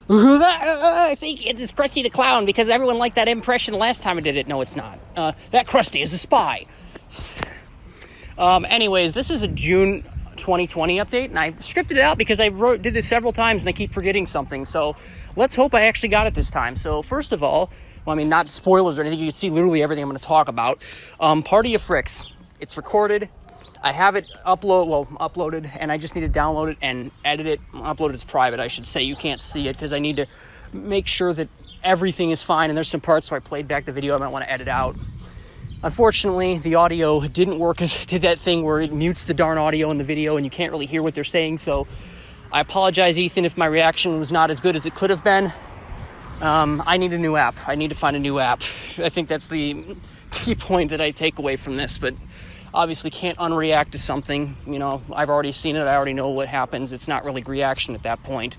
See, it's Krusty the Clown because everyone liked that impression last time I did it. No, it's not. That Krusty is a spy. Anyways, this is a June 2020 update, and I scripted it out because I did this several times and I keep forgetting something. So let's hope I actually got it this time. So first of all, not spoilers or anything. You can see literally everything I'm going to talk about. Party of Fricks. It's recorded. I have it uploaded, and I just need to download it and edit it. Upload it as private, I should say. You can't see it because I need to make sure that everything is fine. And there's some parts where I played back the video I might want to edit out. Unfortunately, the audio didn't work. It did that thing where it mutes the darn audio in the video and you can't really hear what they're saying. So I apologize, Ethan, if my reaction was not as good as it could have been. I need a new app. I need to find a new app. I think that's the key point that I take away from this, but obviously can't unreact to something. I've already seen it. I already know what happens. It's not really reaction at that point.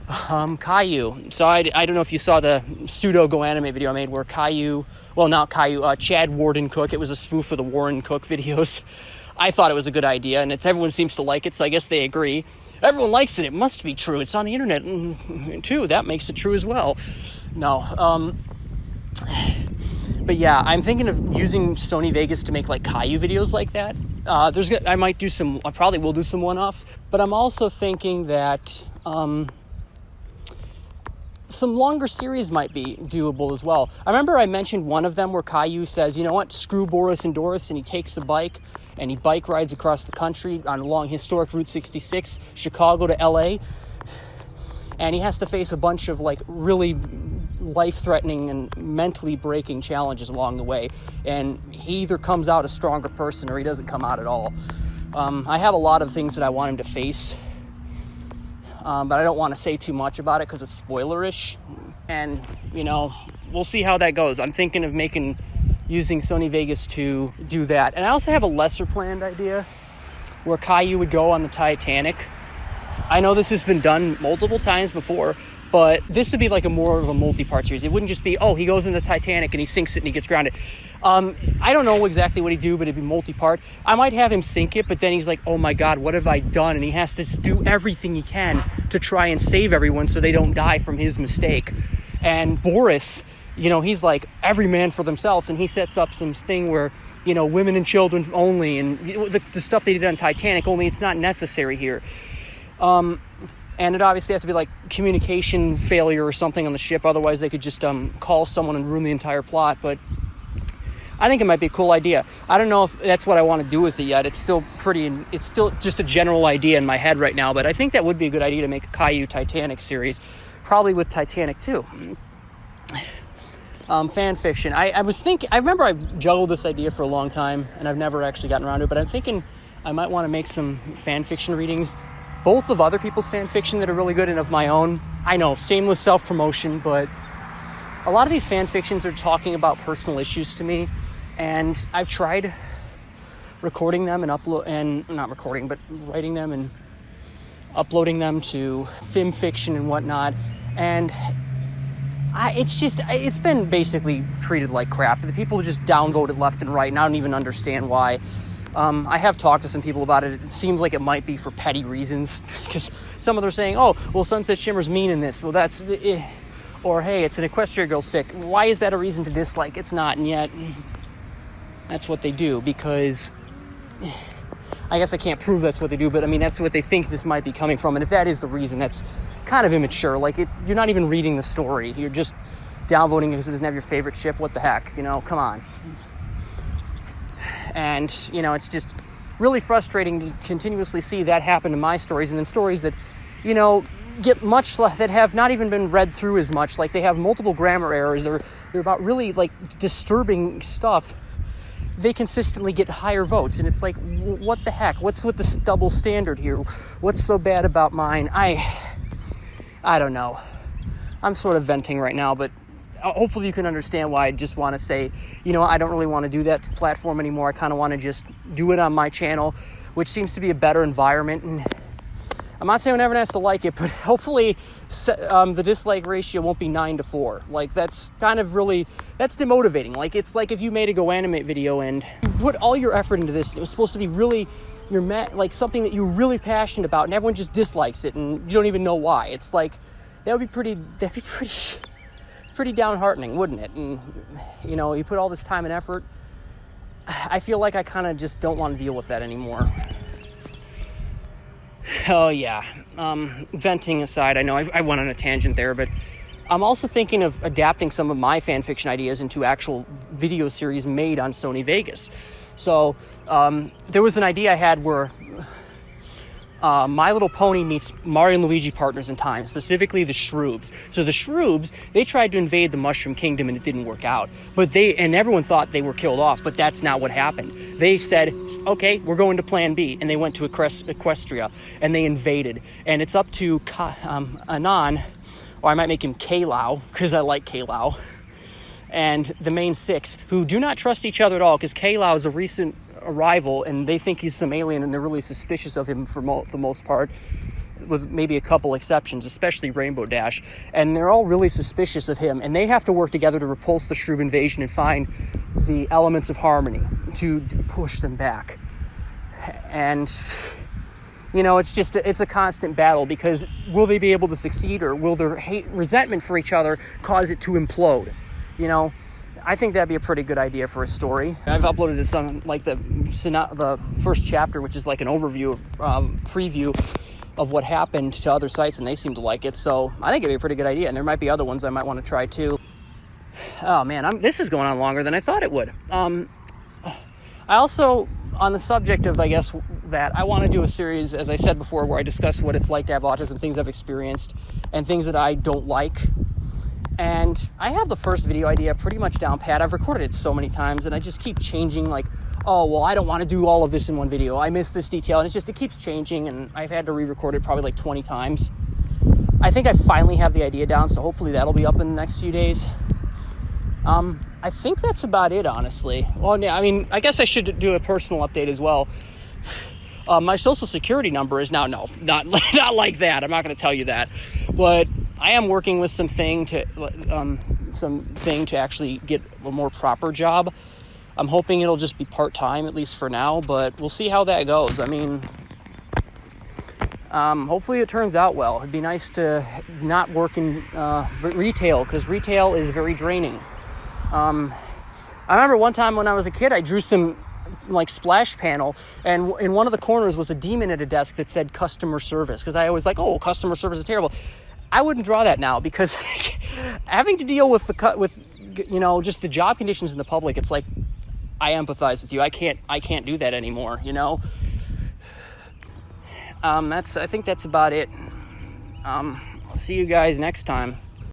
Caillou. So I don't know if you saw the pseudo Go Anime video I made where Chad Warden Cook. It was a spoof of the Warren Cook videos. I thought it was a good idea, and everyone seems to like it, so I guess they agree. Everyone likes it. It must be true. It's on the internet, too. That makes it true as well. No. But yeah, I'm thinking of using Sony Vegas to make like Caillou videos like that. I probably will do some one-offs, but I'm also thinking that some longer series might be doable as well. I remember I mentioned one of them where Caillou says, you know what, screw Boris and Doris, and he takes the bike and he bike rides across the country along historic Route 66, Chicago to LA, and he has to face a bunch of like really life-threatening and mentally breaking challenges along the way, and he either comes out a stronger person or he doesn't come out at all. I have a lot of things that I want him to face, but I don't want to say too much about it because it's spoilerish, and we'll see how that goes. I'm thinking of using Sony Vegas to do that, and I also have a lesser planned idea where Caillou would go on the Titanic. I know this has been done multiple times before, but this would be like more of a multi-part series. It wouldn't just be, he goes in the Titanic and he sinks it and he gets grounded. I don't know exactly what he'd do, but it'd be multi-part. I might have him sink it, but then he's like, oh my God, what have I done? And he has to do everything he can to try and save everyone so they don't die from his mistake. And Boris, he's like every man for themselves, and he sets up some thing where, women and children only, and the stuff they did on Titanic, only it's not necessary here. And it obviously have to be like communication failure or something on the ship. Otherwise, they could just call someone and ruin the entire plot. But I think it might be a cool idea. I don't know if that's what I want to do with it yet. It's still just a general idea in my head right now. But I think that would be a good idea to make a Caillou Titanic series, probably with Titanic too. Fan fiction. I remember I juggled this idea for a long time, and I've never actually gotten around to it. But I'm thinking I might want to make some fan fiction readings, both of other people's fan fiction that are really good and of my own. I know, shameless self-promotion, but a lot of these fan fictions are talking about personal issues to me, and I've tried recording them and writing them and uploading them to Film Fiction and whatnot, and it's been basically treated like crap. The people just downvote it left and right, and I don't even understand why. I have talked to some people about it. It seems like it might be for petty reasons, because some of them are saying, Sunset Shimmer's mean in this. Well, that's... Or, hey, it's an Equestria Girls fic. Why is that a reason to dislike? It's not, and yet that's what they do, because... I guess I can't prove that's what they do, but, that's what they think this might be coming from, and if that is the reason, that's kind of immature. Like, you're not even reading the story. You're just downvoting because it doesn't have your favorite ship. What the heck? Come on. And, it's just really frustrating to continuously see that happen to my stories, and then stories that, get much that have not even been read through as much. Like, they have multiple grammar errors. They're about really, disturbing stuff. They consistently get higher votes, and it's like, what the heck? What's with this double standard here? What's so bad about mine? I don't know. I'm sort of venting right now, but hopefully you can understand why I just want to say, I don't really want to do that platform anymore. I kind of want to just do it on my channel, which seems to be a better environment. And I'm not saying everyone has to like it, but hopefully the dislike ratio won't be 9-4. Like, that's kind of really, that's demotivating. Like, it's like if you made a Go Animate video and you put all your effort into this, and it was supposed to be really something that you're really passionate about, and everyone just dislikes it, and you don't even know why. It's like, That'd be pretty downheartening, wouldn't it? And, you know, you put all this time and effort. I feel like I kind of just don't want to deal with that anymore. Oh, yeah. Venting aside, I know I went on a tangent there, but I'm also thinking of adapting some of my fan fiction ideas into actual video series made on Sony Vegas. So there was an idea I had where My Little Pony meets Mario and Luigi Partners in Time, specifically the Shroobs. So the Shroobs, they tried to invade the Mushroom Kingdom and it didn't work out. And everyone thought they were killed off, but that's not what happened. They said, okay, we're going to Plan B, and they went to Equestria, and they invaded. And it's up to Anon, or I might make him Kailau, because I like Kailau, and the main six, who do not trust each other at all, because Kailau is a recent arrival and they think he's some alien and they're really suspicious of him for the most part, with maybe a couple exceptions, especially Rainbow Dash, and they're all really suspicious of him, and they have to work together to repulse the Shroob invasion and find the elements of harmony to push them back. And you know, it's a constant battle, because will they be able to succeed, or will their resentment for each other cause it to implode? You know, I think that'd be a pretty good idea for a story. I've uploaded this on like the first chapter, which is like an overview, preview of what happened to other sites, and they seem to like it. So I think it'd be a pretty good idea, and there might be other ones I might want to try too. Oh man, this is going on longer than I thought it would. I also, on the subject of, I guess, that I want to do a series, as I said before, where I discuss what it's like to have autism, things I've experienced, and things that I don't like. And I have the first video idea pretty much down pat. I've recorded it so many times, and I just keep changing, like, oh, well, I don't want to do all of this in one video. I missed this detail, and it keeps changing, and I've had to re-record it probably like 20 times. I think I finally have the idea down, so hopefully that'll be up in the next few days. I think that's about it, honestly. Well, yeah, I mean, I guess I should do a personal update as well. My social security number is now, no, not like that. I'm not going to tell you that. But I am working with something to actually get a more proper job. I'm hoping it'll just be part-time, at least for now, but we'll see how that goes. I mean, hopefully it turns out well. It'd be nice to not work in retail, because retail is very draining. I remember one time when I was a kid, I drew some like splash panel, and in one of the corners was a demon at a desk that said customer service, because I always like, oh, customer service is terrible. I wouldn't draw that now, because having to deal with just the job conditions in the public, it's like I empathize with you. I can't do that anymore, you know. I think that's about it. I'll see you guys next time.